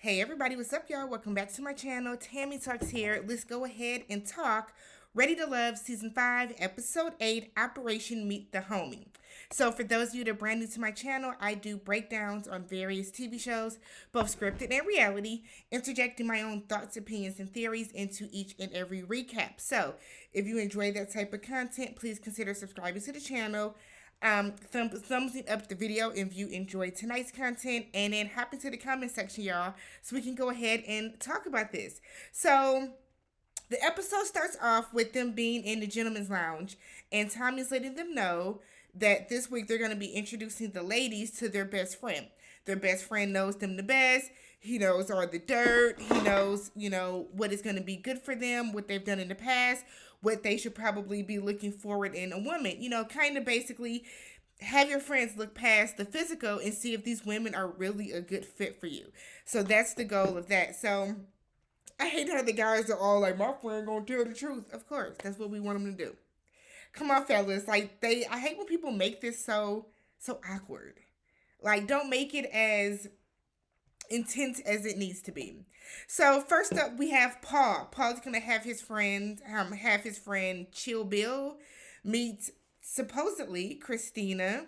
Hey everybody, what's up y'all? Welcome back to my channel. Tammy Talks here. Let's go ahead and talk Ready to Love Season 5, Episode 8, Operation Meet the Homie. So for those of you that are brand new to my channel, I do breakdowns on various TV shows, both scripted and reality, interjecting my own thoughts, opinions, and theories into each and every recap. So if you enjoy that type of content, please consider subscribing to the channel. Thumbsing up the video if you enjoyed tonight's content, and then hop into the comment section, y'all, so we can go ahead and talk about this. So the episode starts off with them being in the gentleman's lounge, and Tommy's letting them know that this week they're going to be introducing the ladies to their best friend. Their best friend knows them the best. He knows all the dirt. He knows, what is going to be good for them, what they've done in the past, what they should probably be looking forward in a woman. Kind of basically have your friends look past the physical and see if these women are really a good fit for you. So that's the goal of that. So I hate how the guys are all like, my friend gonna tell the truth. Of course, that's what we want them to do. Come on, fellas. I hate when people make this so awkward. Like, don't make it as intense as it needs to be. So first up, we have Paul. Paul's gonna have his friend, Chill Bill, meet supposedly Christina,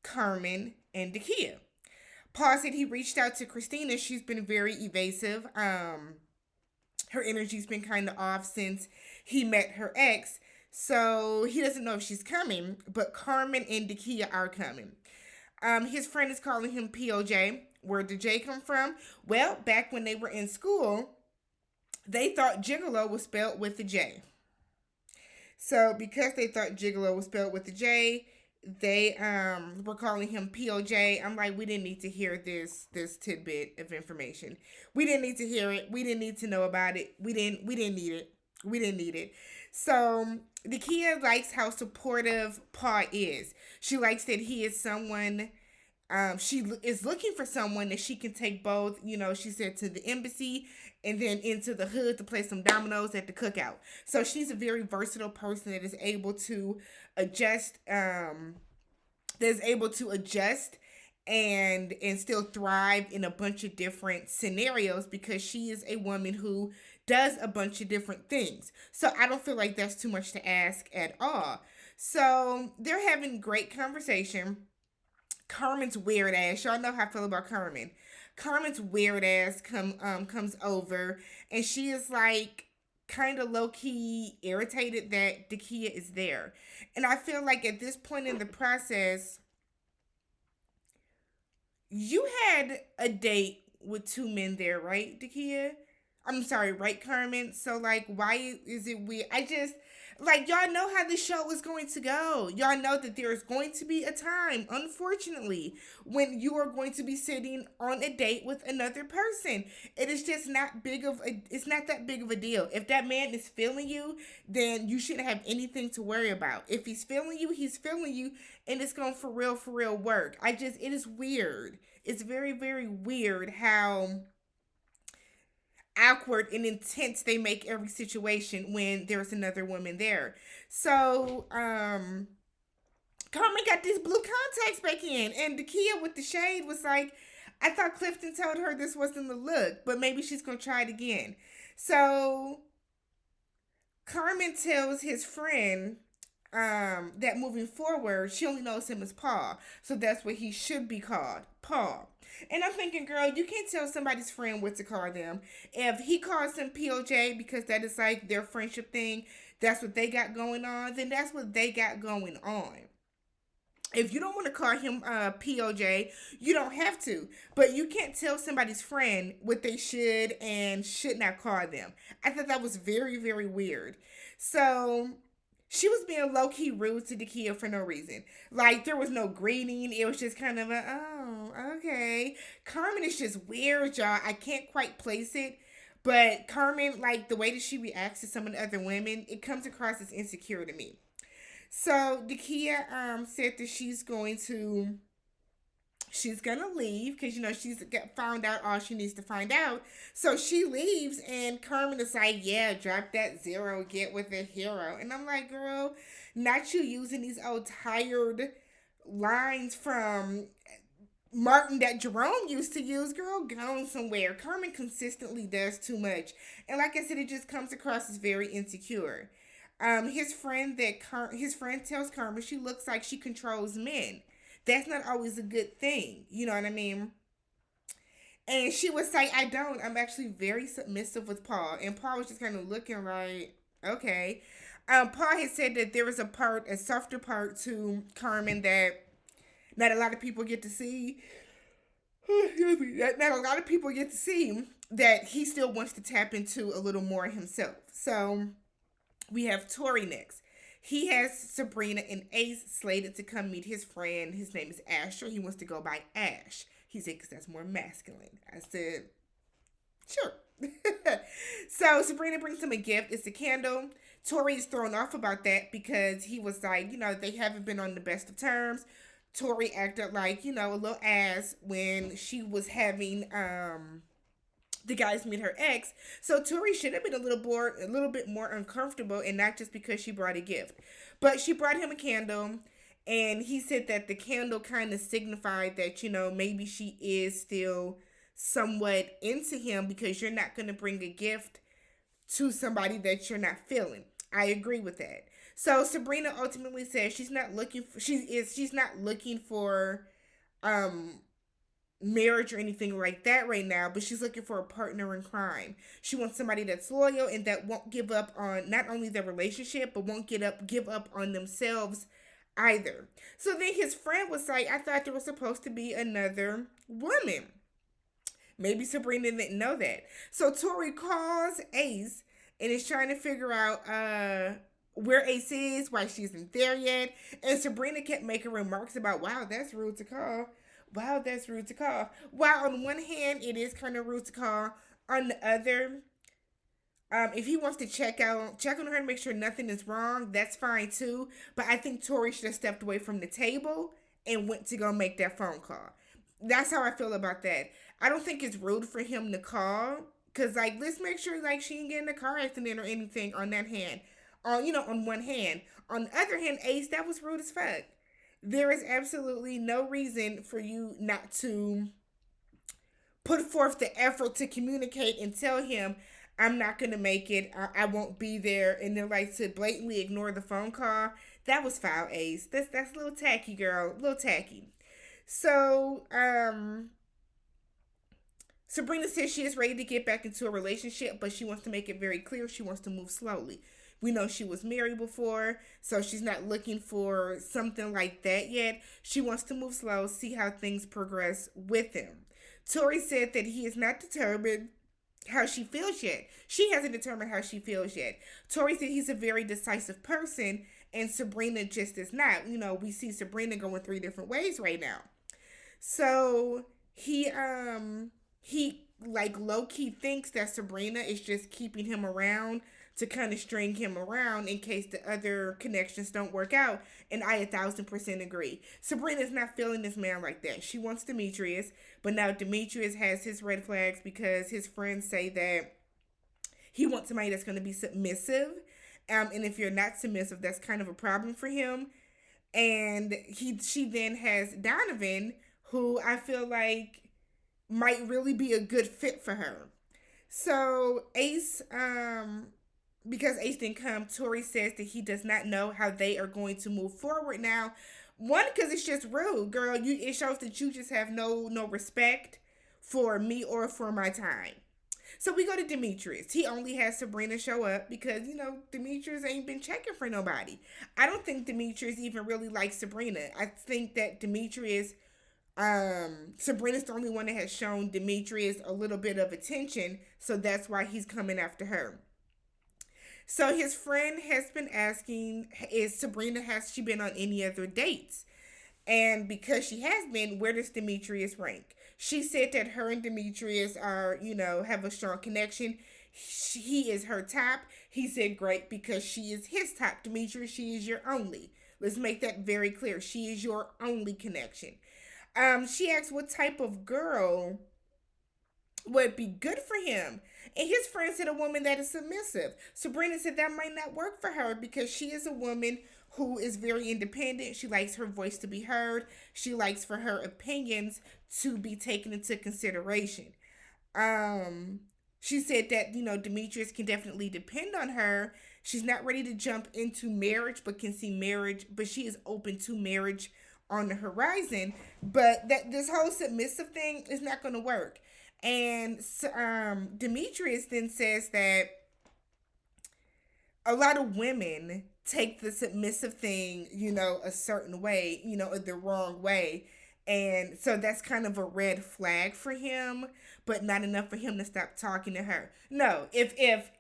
Carmen, and Dakia. Paul said he reached out to Christina. She's been very evasive. Her energy's been kind of off since he met her ex. So he doesn't know if she's coming, but Carmen and Dakia are coming. His friend is calling him POJ. Where'd the J come from? Well, back when they were in school, they thought gigolo was spelled with the J. So because they thought gigolo was spelled with the J, they were calling him POJ. I'm like, we didn't need to hear this tidbit of information. We didn't need to hear it. We didn't need to know about it. We didn't need it. We didn't need it. So Nakia likes how supportive Paul is. She likes that he is someone. She is looking for someone that she can take both, she said, to the embassy and then into the hood to play some dominoes at the cookout. So she's a very versatile person that is able to adjust, and still thrive in a bunch of different scenarios because she is a woman who does a bunch of different things. So I don't feel like that's too much to ask at all. So they're having great conversation. Carmen's weird ass. Y'all know how I feel about Carmen. Carmen's weird ass comes over, and she is like kind of low key irritated that Dakia is there. And I feel like at this point in the process, you had a date with two men there, right, Dakia? I'm sorry, right, Carmen? So, like, why is it weird? Y'all know how the show is going to go. Y'all know that there is going to be a time, unfortunately, when you are going to be sitting on a date with another person. It is just it's not that big of a deal. If that man is feeling you, then you shouldn't have anything to worry about. If he's feeling you, and it's going for real work. It is weird. It's very, very weird how awkward and intense they make every situation when there's another woman there. So, Carmen got these blue contacts back in, and Dakia with the shade was like, I thought Clifton told her this wasn't the look, but maybe she's gonna try it again. So Carmen tells his friend that moving forward, she only knows him as Paul. So that's what he should be called, Paul. And I'm thinking, girl, you can't tell somebody's friend what to call them. If he calls him POJ because that is like their friendship thing, that's what they got going on, then that's what they got going on. If you don't want to call him POJ, you don't have to. But you can't tell somebody's friend what they should and should not call them. I thought that was very, very weird. So she was being low-key rude to Dakia for no reason. Like, there was no greeting. It was just kind of oh, okay. Carmen is just weird, y'all. I can't quite place it. But Carmen, like, the way that she reacts to some of the other women, it comes across as insecure to me. So Dakia said that she's gonna leave because she's found out all she needs to find out. So she leaves, and Carmen is like, "Yeah, drop that zero, get with a hero." And I'm like, "Girl, not you using these old tired lines from Martin that Jerome used to use, girl, gone somewhere. Carmen consistently does too much. And like I said, it just comes across as very insecure. His friend tells Carmen she looks like she controls men. That's not always a good thing. You know what I mean? And she would say, I don't. I'm actually very submissive with Paul. And Paul was just kind of looking like, okay. Paul had said that there was a softer part to Carmen that not a lot of people get to see. That not a lot of people get to see that he still wants to tap into a little more himself. So we have Tori next. He has Sabrina and Ace slated to come meet his friend. His name is Asher. He wants to go by Ash. He said, because that's more masculine. I said, sure. So Sabrina brings him a gift. It's a candle. Tori is thrown off about that because he was like, they haven't been on the best of terms. Tori acted like, a little ass when she was having the guys meet her ex. So Tori should have been a little bit more uncomfortable, and not just because she brought a gift. But she brought him a candle, and he said that the candle kind of signified that, maybe she is still somewhat into him because you're not going to bring a gift to somebody that you're not feeling. I agree with that. So Sabrina ultimately says she's not looking for marriage or anything like that right now, but she's looking for a partner in crime. She wants somebody that's loyal and that won't give up on not only their relationship, but won't give up on themselves either. So then his friend was like, I thought there was supposed to be another woman. Maybe Sabrina didn't know that. So Tori calls Ace and is trying to figure out where Ace is, why she isn't there yet. And Sabrina kept making remarks about, wow, that's rude to call. Wow, that's rude to call. While on one hand, it is kind of rude to call. On the other, if he wants to check on her and make sure nothing is wrong, that's fine too. But I think Tori should have stepped away from the table and went to go make that phone call. That's how I feel about that. I don't think it's rude for him to call. Cause let's make sure she didn't get in a car accident or anything on that hand. On one hand. On the other hand, Ace, that was rude as fuck. There is absolutely no reason for you not to put forth the effort to communicate and tell him, I'm not going to make it. I won't be there. And then to blatantly ignore the phone call. That was foul, Ace. That's a little tacky, girl. A little tacky. So, Sabrina says she is ready to get back into a relationship, but she wants to make it very clear she wants to move slowly. We know she was married before, so she's not looking for something like that yet. She wants to move slow, see how things progress with him. Tori said that he is not determined how she feels yet. She hasn't determined how she feels yet. Tori said he's a very decisive person, and Sabrina just is not. We see Sabrina going 3 different ways right now. So he low-key thinks that Sabrina is just keeping him around to kind of string him around in case the other connections don't work out. And I 1,000% agree. Sabrina's not feeling this man like that. She wants Demetrius, but now Demetrius has his red flags because his friends say that he wants somebody that's going to be submissive. And if you're not submissive, that's kind of a problem for him. And she then has Donovan, who I feel like might really be a good fit for her. So Ace, because Ace didn't come, Tori says that he does not know how they are going to move forward now. One, because it's just rude, girl. It shows that you just have no respect for me or for my time. So we go to Demetrius. He only has Sabrina show up because, Demetrius ain't been checking for nobody. I don't think Demetrius even really likes Sabrina. I think that Demetrius, Sabrina's the only one that has shown Demetrius a little bit of attention, so that's why he's coming after her. So his friend has been asking, has she been on any other dates? And because she has been, where does Demetrius rank? She said that her and Demetrius are, have a strong connection. He is her top. He said, great, because she is his top. Demetrius, she is your only. Let's make that very clear. She is your only connection. She asked what type of girl would be good for him. And his friend said a woman that is submissive. Sabrina said that might not work for her because she is a woman who is very independent. She likes her voice to be heard. She likes for her opinions to be taken into consideration. Um, she said that, Demetrius can definitely depend on her. She's not ready to jump into marriage, but can see marriage, but she is open to marriage on the horizon. But that this whole submissive thing is not going to work. And Demetrius then says that a lot of women take the submissive thing, a certain way, the wrong way. And so that's kind of a red flag for him, but not enough for him to stop talking to her. No, if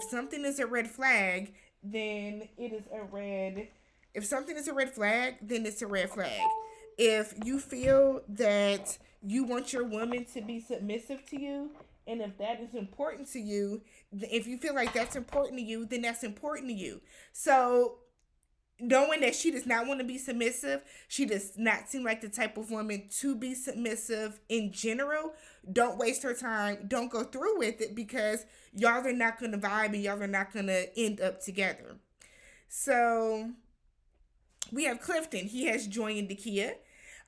something is a red flag, then it is a red. If something is a red flag, then it's a red flag. If you feel that you want your woman to be submissive to you, and if that is important to you, if you feel like that's important to you, then that's important to you. So, knowing that she does not want to be submissive, she does not seem like the type of woman to be submissive in general. Don't waste her time. Don't go through with it, because y'all are not going to vibe and y'all are not going to end up together. So we have Clifton. He has Joy and Dakia.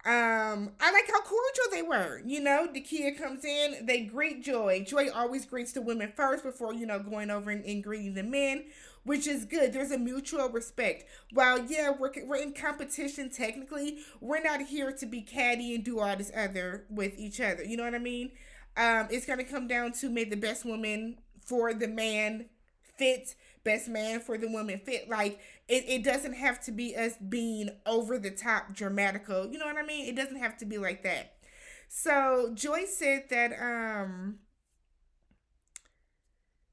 I like how cordial they were. Dakia comes in, they greet Joy. Joy always greets the women first before, going over and greeting the men, which is good. There's a mutual respect. While, yeah, we're in competition technically, we're not here to be catty and do all this other with each other. You know what I mean? It's going to come down to, may the best woman for the man fit, best man for the woman fit. Like, it doesn't have to be us being over the top dramatical. You know what I mean? It doesn't have to be like that. So Joy said that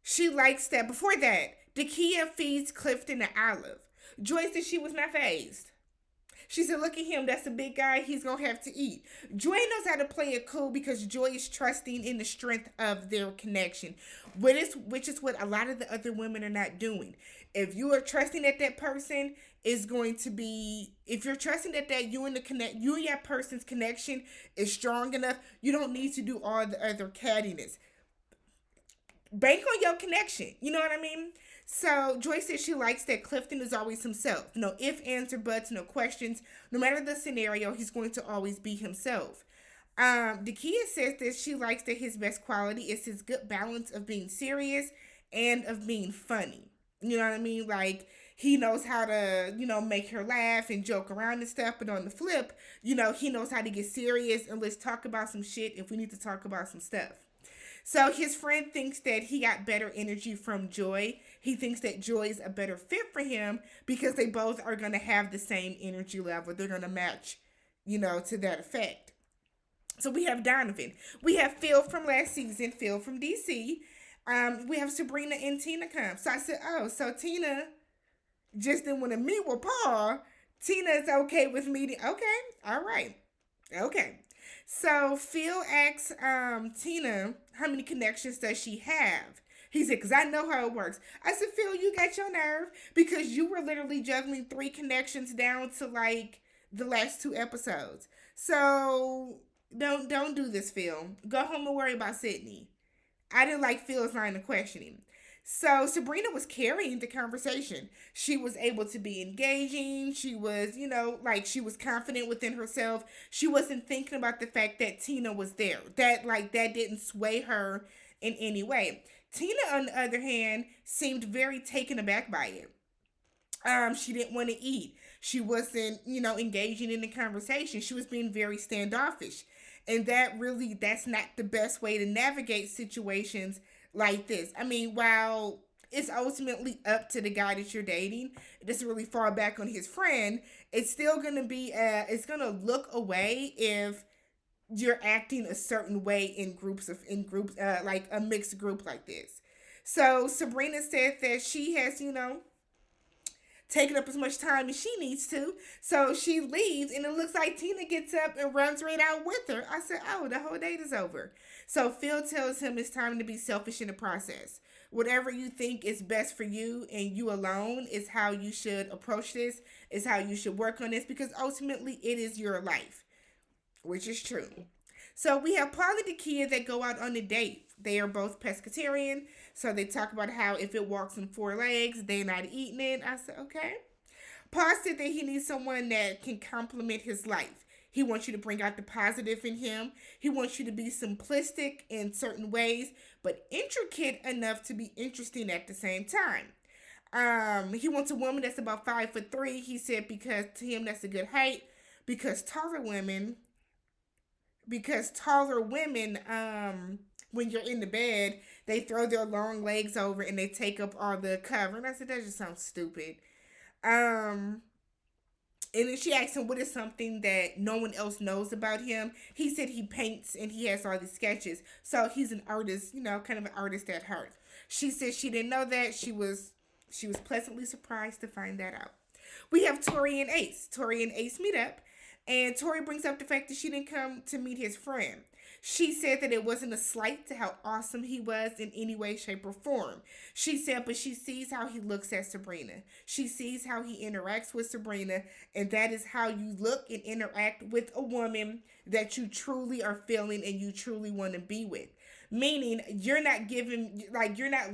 she likes that. Before that, Dakia feeds Clifton an olive. Joy said she was not fazed. She said, look at him. That's a big guy. He's going to have to eat. Joy knows how to play it cool, because Joy is trusting in the strength of their connection, which is what a lot of the other women are not doing. If you are trusting that person is going to be, if you're trusting that you and that person's connection is strong enough, you don't need to do all the other cattiness. Bank on your connection. You know what I mean? So Joy says she likes that Clifton is always himself. No ifs, ands, or buts, no questions. No matter the scenario, he's going to always be himself. Dakia says that she likes that his best quality is his good balance of being serious and of being funny. You know what I mean? Like, he knows how to, make her laugh and joke around and stuff. But on the flip, he knows how to get serious and let's talk about some shit if we need to talk about some stuff. So his friend thinks that he got better energy from Joy. He thinks that Joy is a better fit for him because they both are going to have the same energy level. They're going to match, to that effect. So we have Donovan. We have Phil from last season, Phil from DC. We have Sabrina and Tina come. So I said, oh, so Tina just didn't want to meet with Paul. Tina is okay with meeting. Okay, all right. Okay. So Phil asks Tina how many connections does she have. He said, because I know how it works. I said, Phil, you got your nerve, because you were literally juggling 3 connections down to like the last 2 episodes. So don't do this, Phil. Go home and worry about Sydney. I didn't like Phil's line of questioning. So Sabrina was carrying the conversation. She was able to be engaging. She was, she was confident within herself. She wasn't thinking about the fact that Tina was there. That didn't sway her in any way. Tina, on the other hand, seemed very taken aback by it. She didn't want to eat. She wasn't, engaging in the conversation. She was being very standoffish. And that's not the best way to navigate situations like this. I mean, while it's ultimately up to the guy that you're dating, it doesn't really fall back on his friend. It's still going to be, it's going to look away if you're acting a certain way in groups, like a mixed group like this. So Sabrina said that she has, taking up as much time as she needs to. So she leaves, and it looks like Tina gets up and runs right out with her. I said, oh, the whole date is over. So Phil tells him it's time to be selfish in the process. Whatever you think is best for you and you alone is how you should approach this, is how you should work on this, because ultimately it is your life, which is true. So we have Paul and Dakia that go out on a date. They are both pescatarian, so they talk about how if it walks on 4 legs, they're not eating it. I said, okay. Paul said that he needs someone that can complement his life. He wants you to bring out the positive in him. He wants you to be simplistic in certain ways, but intricate enough to be interesting at the same time. He wants a woman that's about 5'3". He said because to him that's a good height. Because taller women, when you're in the bed, they throw their long legs over and they take up all the cover. And I said that just sounds stupid. Um, and then she asked him what is something that no one else knows about him. He said he paints and he has all these sketches. So he's an artist, kind of an artist at heart. She said she didn't know that. She was pleasantly surprised to find that out. We have Tori and Ace. Tori and Ace meet up, and Tori brings up the fact that she didn't come to meet his friend. She said that it wasn't a slight to how awesome he was in any way, shape, or form. She said, but she sees how he looks at Sabrina. She sees how he interacts with Sabrina, and that is how you look and interact with a woman that you truly are feeling and you truly want to be with. Meaning, you're not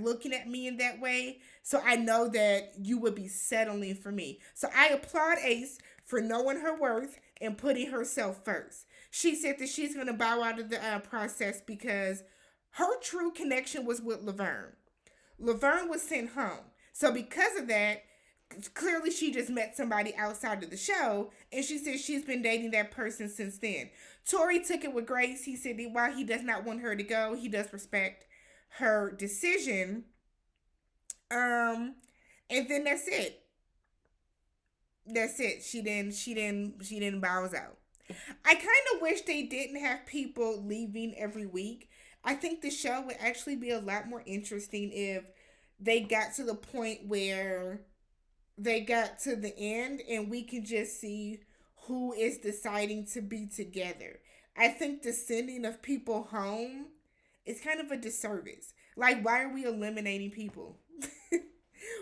looking at me in that way, so I know that you would be settling for me. So I applaud Ace for knowing her worth and putting herself first. She said that she's going to bow out of the process because her true connection was with Laverne. Laverne was sent home. So because of that, clearly she just met somebody outside of the show, and she said she's been dating that person since then. Tori took it with grace. He said that while he does not want her to go, he does respect her decision. And then that's it. That's it. She didn't bows out. I kind of wish they didn't have people leaving every week. I think the show would actually be a lot more interesting if they got to the point where they got to the end and we can just see who is deciding to be together. I think the sending of people home is kind of a disservice. Like, why are we eliminating people?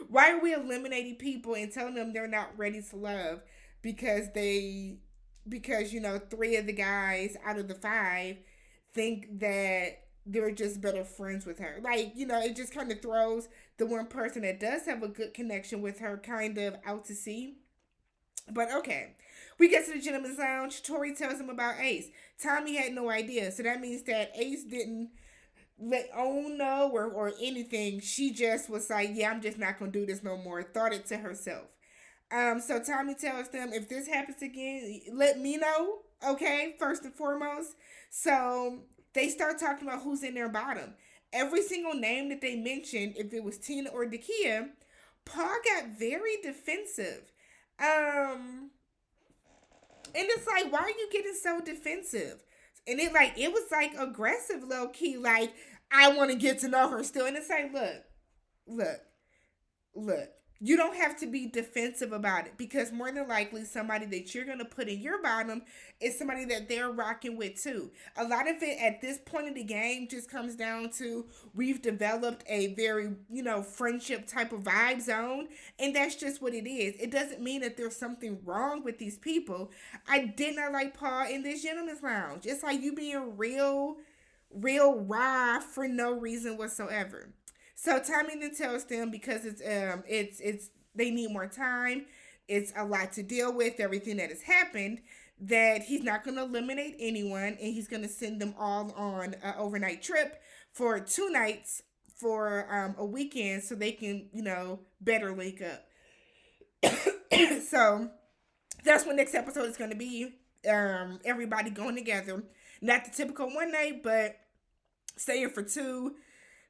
Why are we eliminating people and telling them they're not ready to love because three of the guys out of the five think that they're just better friends with her. It just kind of throws the one person that does have a good connection with her kind of out to sea. But okay. We get to the gentleman's lounge. Tori tells him about Ace. Tommy had no idea. So that means that Ace didn't know or anything. She just was like, yeah, I'm just not going to do this no more. Thought it to herself. So Tommy tells them, if this happens again, let me know, okay, first and foremost. So they start talking about who's in their bottom. Every single name that they mentioned, if it was Tina or Dakia, Paul got very defensive. And it's like, why are you getting so defensive? And it was aggressive, low key, like, I want to get to know her still. And it's like, look. You don't have to be defensive about it because more than likely somebody that you're going to put in your bottom is somebody that they're rocking with too. A lot of it at this point in the game just comes down to we've developed a very, friendship type of vibe zone, and that's just what it is. It doesn't mean that there's something wrong with these people. I did not like Paul in this gentleman's lounge. It's like you being real raw for no reason whatsoever. So Tommy then tells them because it's they need more time. It's a lot to deal with, everything that has happened, that he's not going to eliminate anyone, and he's going to send them all on an overnight trip for 2 nights for a weekend so they can, better link up. So that's what next episode is going to be. Everybody going together. Not the typical one night, but staying for 2.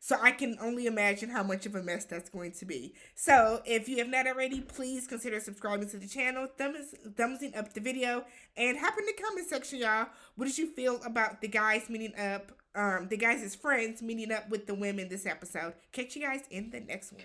So I can only imagine how much of a mess that's going to be. So if you have not already, please consider subscribing to the channel, thumbsing up the video, and hop in the comment section, y'all. What did you feel about the guys meeting up, the guys' friends meeting up with the women this episode? Catch you guys in the next one.